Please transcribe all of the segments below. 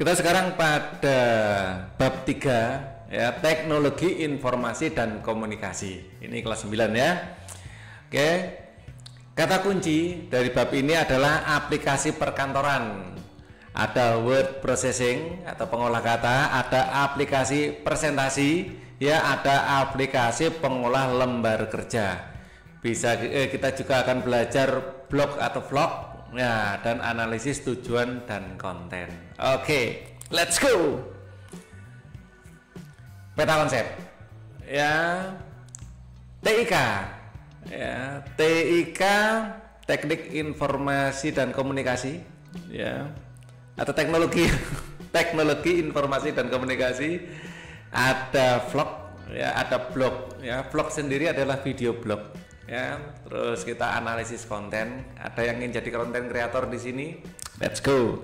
Kita sekarang pada bab 3 ya, teknologi informasi dan komunikasi. Ini kelas 9 ya. Oke. Kata kunci dari bab ini adalah aplikasi perkantoran. Ada word processing atau pengolah kata, ada aplikasi presentasi, ya, ada aplikasi pengolah lembar kerja. Bisa kita juga akan belajar blog atau vlog, ya, dan analisis tujuan dan konten. Oke, let's go. Peta konsep, ya, TIK, ya, TIK, teknik informasi dan komunikasi, ya, atau teknologi teknologi informasi dan komunikasi. Ada vlog, ya, ada blog, ya. Vlog sendiri adalah video blog, ya. Terus kita analisis konten. Ada yang ingin jadi konten kreator di sini, let's go.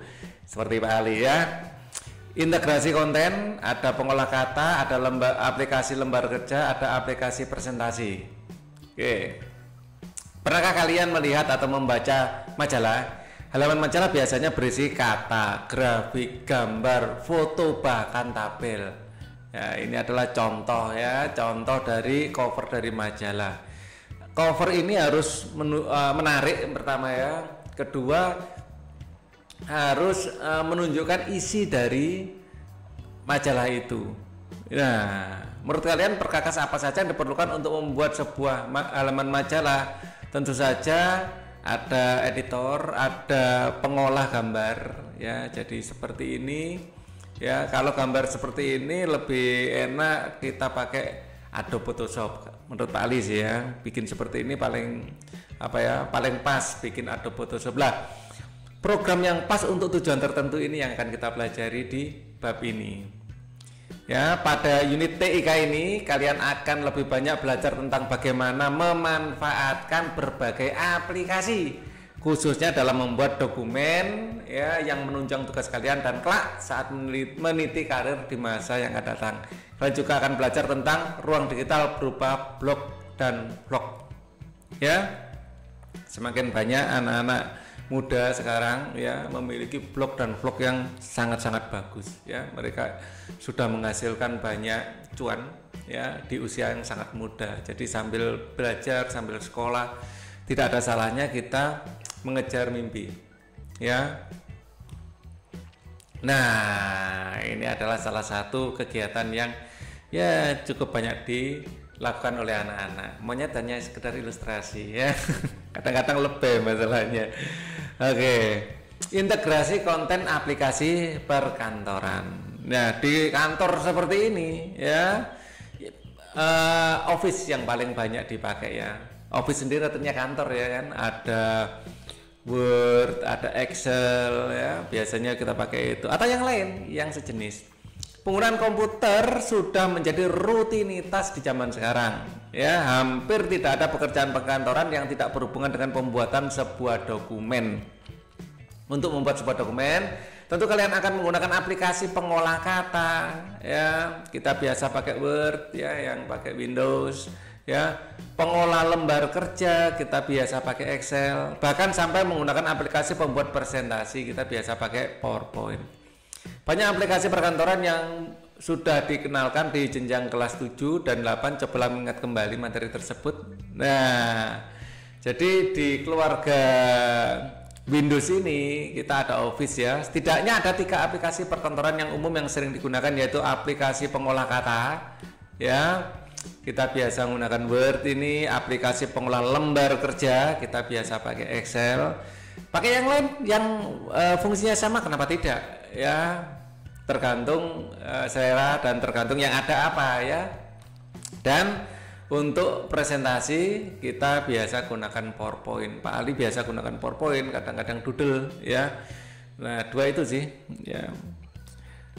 Seperti Pak Ali, ya. Integrasi konten, ada pengolah kata, ada aplikasi lembar kerja, ada aplikasi presentasi. Oke. Pernahkah kalian melihat atau membaca majalah? Halaman majalah biasanya berisi kata, grafik, gambar, foto, bahkan tabel. Ya, ini adalah contoh, ya, contoh dari cover dari majalah. Cover ini harus menarik pertama, ya. Kedua, harus menunjukkan isi dari majalah itu. Nah, menurut kalian perkakas apa saja yang diperlukan untuk membuat sebuah halaman majalah? Tentu saja ada editor, ada pengolah gambar, ya. Jadi seperti ini, ya. Kalau gambar seperti ini lebih enak kita pakai Adobe Photoshop. Menurut Pak Ali sih, ya, bikin seperti ini paling paling pas bikin Adobe Photoshop lah. Program yang pas untuk tujuan tertentu ini yang akan kita pelajari di bab ini. Ya, pada unit TIK ini kalian akan lebih banyak belajar tentang bagaimana memanfaatkan berbagai aplikasi, khususnya dalam membuat dokumen, ya, yang menunjang tugas kalian dan kelak saat meniti karir di masa yang akan datang. Kalian juga akan belajar tentang ruang digital berupa blog dan vlog. Ya, semakin banyak anak-anak muda sekarang, ya, memiliki blog dan vlog yang sangat-sangat bagus, ya. Mereka sudah menghasilkan banyak cuan, ya, di usia yang sangat muda. Jadi sambil belajar, sambil sekolah, tidak ada salahnya kita mengejar mimpi, ya. Nah, ini adalah salah satu kegiatan yang, ya, cukup banyak dilakukan oleh anak-anak. Monyet hanya sekedar ilustrasi, ya. Kadang-kadang lebih masalahnya. Oke, integrasi konten aplikasi perkantoran. Nah, di kantor seperti ini, ya, Office yang paling banyak dipakai, ya. Office sendiri artinya kantor, ya kan. Ada Word, ada Excel, ya. Biasanya kita pakai itu atau yang lain yang sejenis. Penggunaan komputer sudah menjadi rutinitas di zaman sekarang, ya. Hampir tidak ada pekerjaan perkantoran yang tidak berhubungan dengan pembuatan sebuah dokumen. Untuk membuat sebuah dokumen, tentu kalian akan menggunakan aplikasi pengolah kata, ya. Kita biasa pakai Word, ya, yang pakai Windows, ya. Pengolah lembar kerja kita biasa pakai Excel, bahkan sampai menggunakan aplikasi pembuat presentasi kita biasa pakai PowerPoint. Banyak aplikasi perkantoran yang sudah dikenalkan di jenjang kelas 7 dan 8. Cobalah mengingat kembali materi tersebut. Nah, jadi di keluarga Windows ini kita ada Office, ya. Setidaknya ada 3 aplikasi perkantoran yang umum yang sering digunakan, yaitu aplikasi pengolah kata, ya. Kita biasa menggunakan Word ini, aplikasi pengolah lembar kerja kita biasa pakai Excel. Pakai yang lain yang fungsinya sama, kenapa tidak, ya. Tergantung selera dan tergantung yang ada apa, ya. Dan untuk presentasi kita biasa gunakan PowerPoint. Pak Ali biasa gunakan PowerPoint, kadang-kadang Doodle, ya. Nah, 2 itu sih, ya.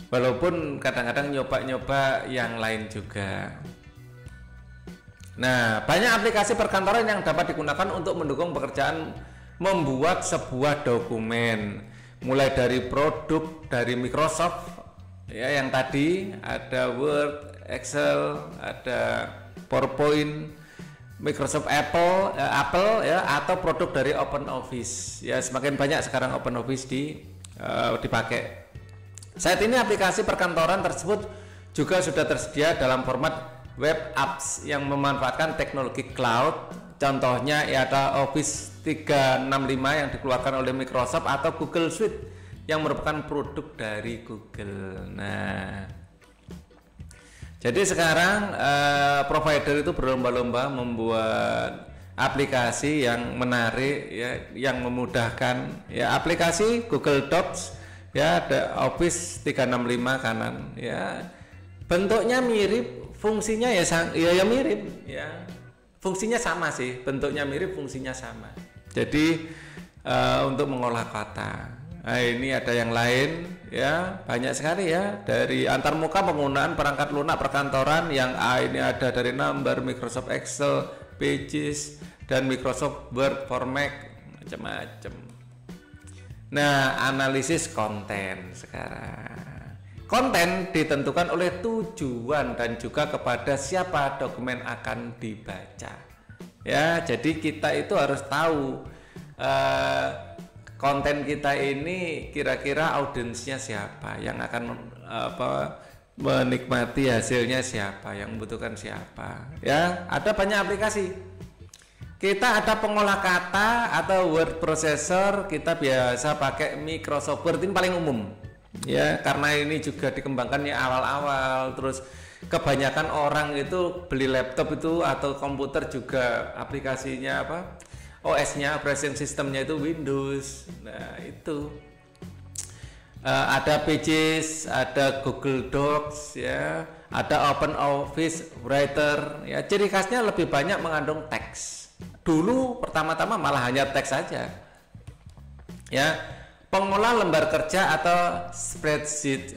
Walaupun kadang-kadang nyoba-nyoba yang lain juga. Nah, banyak aplikasi perkantoran yang dapat digunakan untuk mendukung pekerjaan membuat sebuah dokumen. Mulai dari produk dari Microsoft, ya, yang tadi ada Word, Excel, ada PowerPoint, Microsoft Apple, ya, atau produk dari OpenOffice, ya. Semakin banyak sekarang OpenOffice dipakai. Saat ini aplikasi perkantoran tersebut juga sudah tersedia dalam format web apps yang memanfaatkan teknologi cloud. Contohnya ada Office 365 yang dikeluarkan oleh Microsoft atau Google Suite yang merupakan produk dari Google. Nah, jadi sekarang provider itu berlomba-lomba membuat aplikasi yang menarik ya, yang memudahkan ya. Aplikasi Google Docs ya, ada Office 365 kanan ya. Bentuknya mirip, fungsinya ya mirip ya. Fungsinya sama sih, bentuknya mirip, fungsinya sama. Jadi untuk mengolah kata. Nah, ini ada yang lain ya, banyak sekali ya, dari antarmuka penggunaan perangkat lunak perkantoran yang ini ada dari Number, Microsoft Excel, Pages, dan Microsoft Word for Mac, macam-macam. Nah, analisis konten sekarang. Konten ditentukan oleh tujuan dan juga kepada siapa dokumen akan dibaca. Ya, jadi kita itu harus tahu konten kita ini kira-kira audiensnya siapa, yang akan menikmati hasilnya siapa, yang membutuhkan siapa. Ya, ada banyak aplikasi. Kita ada pengolah kata atau word processor, kita biasa pakai Microsoft Word, ini paling umum. Ya, karena ini juga dikembangkan ya awal-awal, terus kebanyakan orang itu beli laptop itu atau komputer juga aplikasinya OS-nya, operating systemnya itu Windows. Nah, itu ada Pages, ada Google Docs ya, ada Open Office Writer ya. Ciri khasnya lebih banyak mengandung teks. Dulu pertama-tama malah hanya teks saja. Ya. Pengolah lembar kerja atau spreadsheet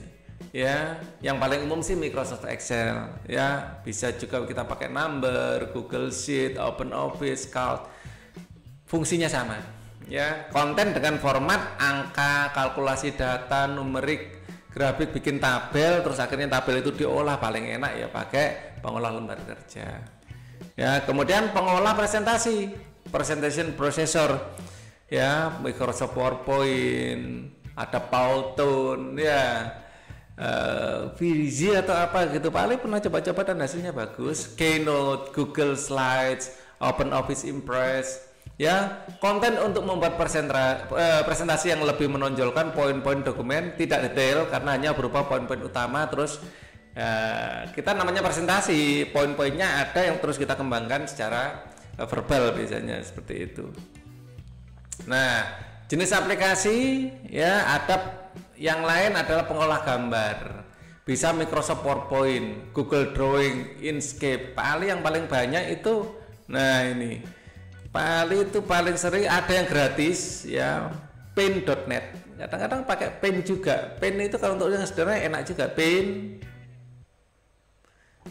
ya, yang paling umum sih Microsoft Excel ya, bisa juga kita pakai Number, Google Sheet, Open Office, Calc. Fungsinya sama ya, konten dengan format angka, kalkulasi data, numerik, grafik, bikin tabel, terus akhirnya tabel itu diolah, paling enak ya pakai pengolah lembar kerja ya. Kemudian pengolah presentasi, presentation processor ya, Microsoft PowerPoint, ada Powtoon ya, Vizi atau apa gitu, paling pernah coba-coba dan hasilnya bagus. Keynote, Google Slides, Open Office Impress ya. Konten untuk membuat presentasi yang lebih menonjolkan poin-poin dokumen, tidak detail karena hanya berupa poin-poin utama. Terus kita namanya presentasi, poin-poinnya ada yang terus kita kembangkan secara verbal biasanya seperti itu. Nah, jenis aplikasi ya, ada yang lain adalah pengolah gambar, bisa Microsoft PowerPoint, Google Drawing, Inkscape. Yang paling banyak itu, nah ini paling sering ada yang gratis ya, Paint.net. Kadang-kadang pakai Paint juga. Paint itu kalau untuk yang sederhana enak juga, Paint.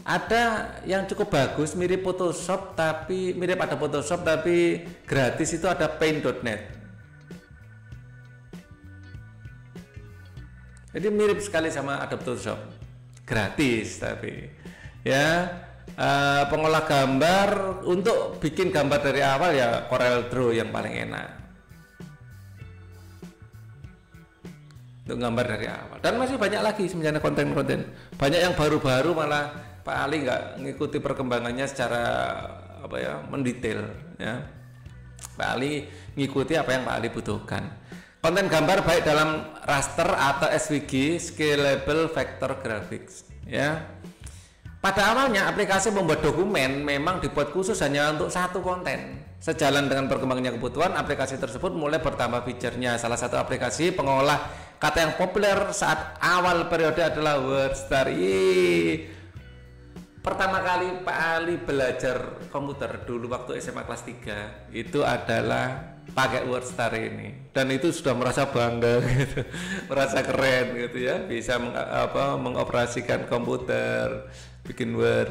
Ada yang cukup bagus, mirip Photoshop tapi gratis, itu ada Paint.net. Jadi mirip sekali sama Adobe Photoshop, gratis tapi ya. Pengolah gambar, untuk bikin gambar dari awal ya Corel Draw yang paling enak untuk gambar dari awal. Dan masih banyak lagi sebenarnya konten-konten, banyak yang baru-baru malah Pak Ali nggak ngikuti perkembangannya secara mendetail ya. Pak Ali ngikuti apa yang Pak Ali butuhkan. Konten gambar baik dalam raster atau SVG, scalable vector graphics ya. Pada awalnya aplikasi membuat dokumen memang dibuat khusus hanya untuk satu konten. Sejalan dengan berkembangnya kebutuhan, aplikasi tersebut mulai bertambah fiturnya. Salah satu aplikasi pengolah kata yang populer saat awal periode adalah WordStar. Pertama kali Pak Ali belajar komputer dulu waktu SMA kelas 3 itu adalah pakai WordStar ini, dan itu sudah merasa bangga gitu, merasa keren gitu ya, bisa mengoperasikan komputer, bikin Word.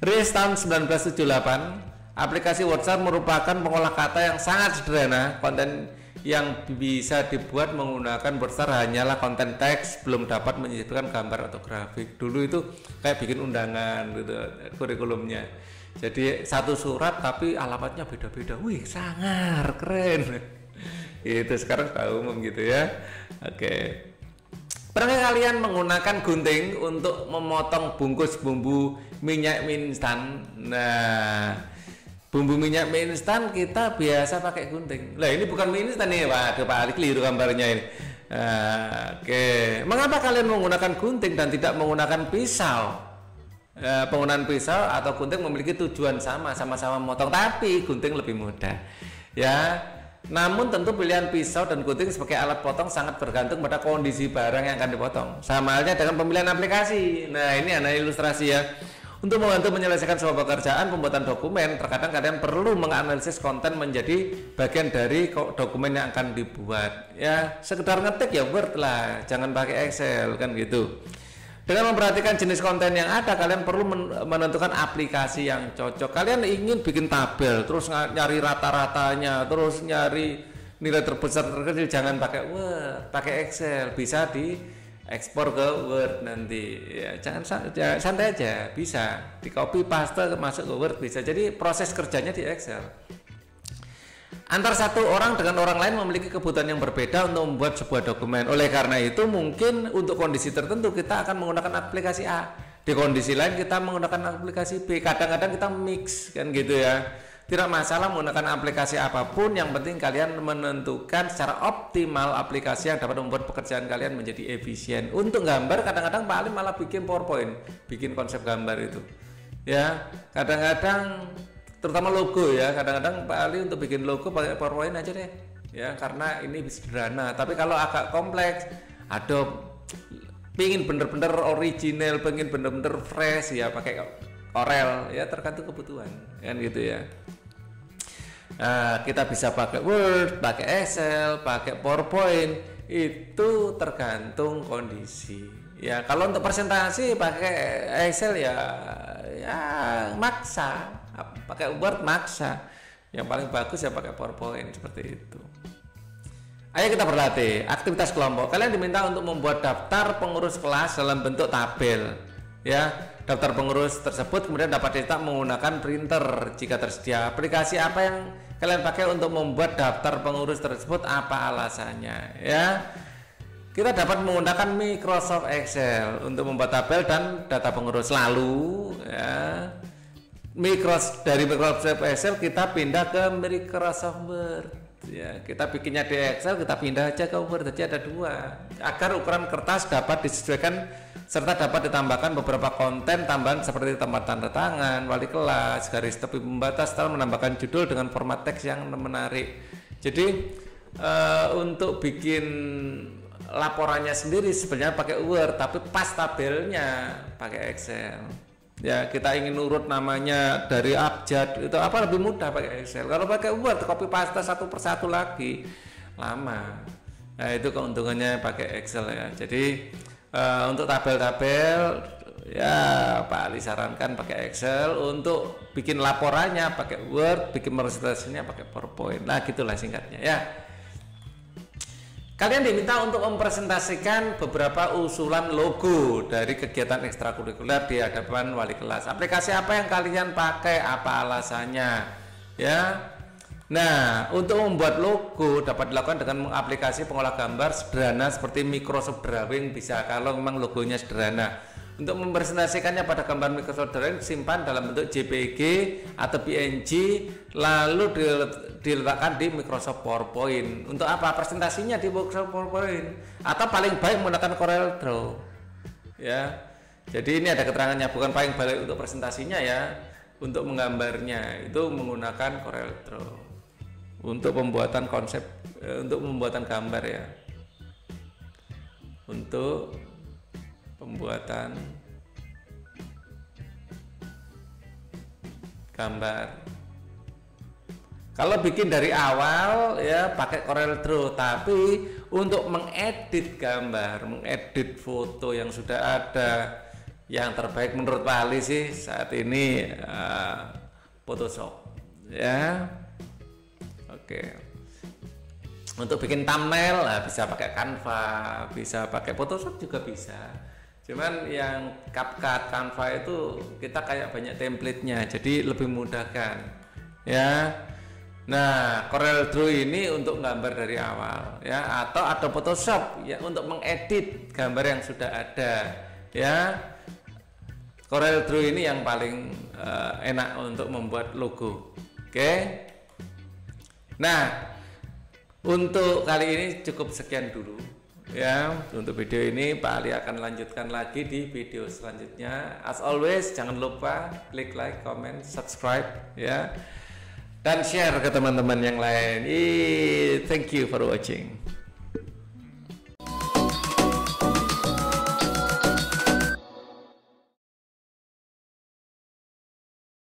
Rilis tahun 1978, aplikasi WordStar merupakan pengolah kata yang sangat sederhana. Konten yang bisa dibuat menggunakan WordStar hanyalah konten teks, belum dapat menyisipkan gambar atau grafik. Dulu itu kayak bikin undangan gitu kurikulumnya. Jadi satu surat tapi alamatnya beda-beda. Wih, sangar, keren. Itu sekarang tahu umum gitu ya. Oke. Pernah kalian menggunakan gunting untuk memotong bungkus bumbu minyak mie instan? Nah, bumbu minyak mie instan kita biasa pakai gunting. Lah ini bukan mie instan nih, Pak. Pak Ali keliru gambarnya ini. Oke, mengapa kalian menggunakan gunting dan tidak menggunakan pisau? Penggunaan pisau atau gunting memiliki tujuan sama-sama memotong, tapi gunting lebih mudah. Ya. Namun tentu pilihan pisau dan gunting sebagai alat potong sangat bergantung pada kondisi barang yang akan dipotong. Sama halnya dengan pemilihan aplikasi. Nah, ini ada ilustrasi ya. Untuk membantu menyelesaikan sebuah pekerjaan pembuatan dokumen, terkadang kalian perlu menganalisis konten menjadi bagian dari dokumen yang akan dibuat. Ya, sekedar ngetik ya Word lah, jangan pakai Excel kan gitu. Dengan memperhatikan jenis konten yang ada, kalian perlu menentukan aplikasi yang cocok. Kalian ingin bikin tabel, terus nyari rata-ratanya, terus nyari nilai terbesar terkecil, jangan pakai Word, pakai Excel. Bisa diekspor ke Word nanti. Ya, jangan santai aja, bisa di copy paste masuk ke Word bisa. Jadi proses kerjanya di Excel. Antar satu orang dengan orang lain memiliki kebutuhan yang berbeda untuk membuat sebuah dokumen. Oleh karena itu mungkin untuk kondisi tertentu kita akan menggunakan aplikasi A, di kondisi lain kita menggunakan aplikasi B. Kadang-kadang kita mix kan gitu ya. Tidak masalah menggunakan aplikasi apapun, yang penting kalian menentukan secara optimal aplikasi yang dapat membuat pekerjaan kalian menjadi efisien. Untuk gambar kadang-kadang paling malah bikin PowerPoint, bikin konsep gambar itu. Ya, kadang-kadang terutama logo ya, kadang-kadang Pak Ali untuk bikin logo pakai PowerPoint aja deh ya, karena ini sederhana. Tapi kalau agak kompleks, Adobe pingin bener-bener original, pengen bener-bener fresh ya pakai Corel ya, tergantung kebutuhan kan gitu ya. Nah, kita bisa pakai Word, pakai Excel, pakai PowerPoint, itu tergantung kondisi ya. Kalau untuk presentasi pakai Excel ya maksa, pakai Word maksa. Yang paling bagus ya pakai PowerPoint seperti itu. Ayo kita berlatih aktivitas kelompok. Kalian diminta untuk membuat daftar pengurus kelas dalam bentuk tabel ya. Daftar pengurus tersebut kemudian dapat dicetak menggunakan printer jika tersedia. Aplikasi apa yang kalian pakai untuk membuat daftar pengurus tersebut, apa alasannya ya. Kita dapat menggunakan Microsoft Excel untuk membuat tabel dan data pengurus. Lalu ya, dari Microsoft Excel kita pindah ke Microsoft Word ya. Kita bikinnya di Excel, kita pindah aja ke Word. Jadi ada dua, agar ukuran kertas dapat disesuaikan serta dapat ditambahkan beberapa konten tambahan seperti tempat tanda tangan, wali kelas, garis tepi pembatas, serta menambahkan judul dengan format teks yang menarik. Jadi untuk bikin laporannya sendiri sebenarnya pakai Word, tapi pas tabelnya pakai Excel. Ya, kita ingin urut namanya dari abjad itu apa, lebih mudah pakai Excel. Kalau pakai Word copy paste satu persatu lagi lama. Nah, itu keuntungannya pakai Excel ya. Jadi untuk tabel-tabel ya Pak Ali sarankan pakai Excel. Untuk bikin laporannya pakai Word, bikin presentasinya pakai PowerPoint. Nah, gitulah singkatnya ya. Kalian diminta untuk mempresentasikan beberapa usulan logo dari kegiatan ekstrakurikuler di hadapan wali kelas. Aplikasi apa yang kalian pakai, apa alasannya ya. Nah, untuk membuat logo dapat dilakukan dengan aplikasi pengolah gambar sederhana seperti Microsoft Drawing bisa, kalau memang logonya sederhana. Untuk mempresentasikannya pada gambar Microsoft Drawing, simpan dalam bentuk JPG atau PNG, lalu diletakkan di Microsoft PowerPoint. Untuk apa? Presentasinya di Microsoft PowerPoint, atau paling baik menggunakan Corel Draw ya. Jadi ini ada keterangannya, bukan paling baik untuk presentasinya ya. Untuk menggambarnya itu menggunakan Corel Draw. Untuk pembuatan konsep, untuk pembuatan gambar ya, untuk pembuatan gambar. Kalau bikin dari awal ya pakai Corel Draw, tapi untuk mengedit gambar, mengedit foto yang sudah ada, yang terbaik menurut Pak Ali sih saat ini Photoshop ya. Oke. Untuk bikin thumbnail bisa pakai Canva, bisa pakai Photoshop juga bisa. Cuman yang CapCut, Canva itu kita kayak banyak template-nya, jadi lebih memudahkan ya. Nah, Corel Draw ini untuk gambar dari awal ya, atau ada Photoshop ya untuk mengedit gambar yang sudah ada ya. Corel Draw ini yang paling enak untuk membuat logo. Oke. Nah, untuk kali ini cukup sekian dulu ya. Untuk video ini Pak Ali akan lanjutkan lagi di video selanjutnya. As always, jangan lupa klik like, comment, subscribe ya, dan share ke teman-teman yang lain. Thank you for watching.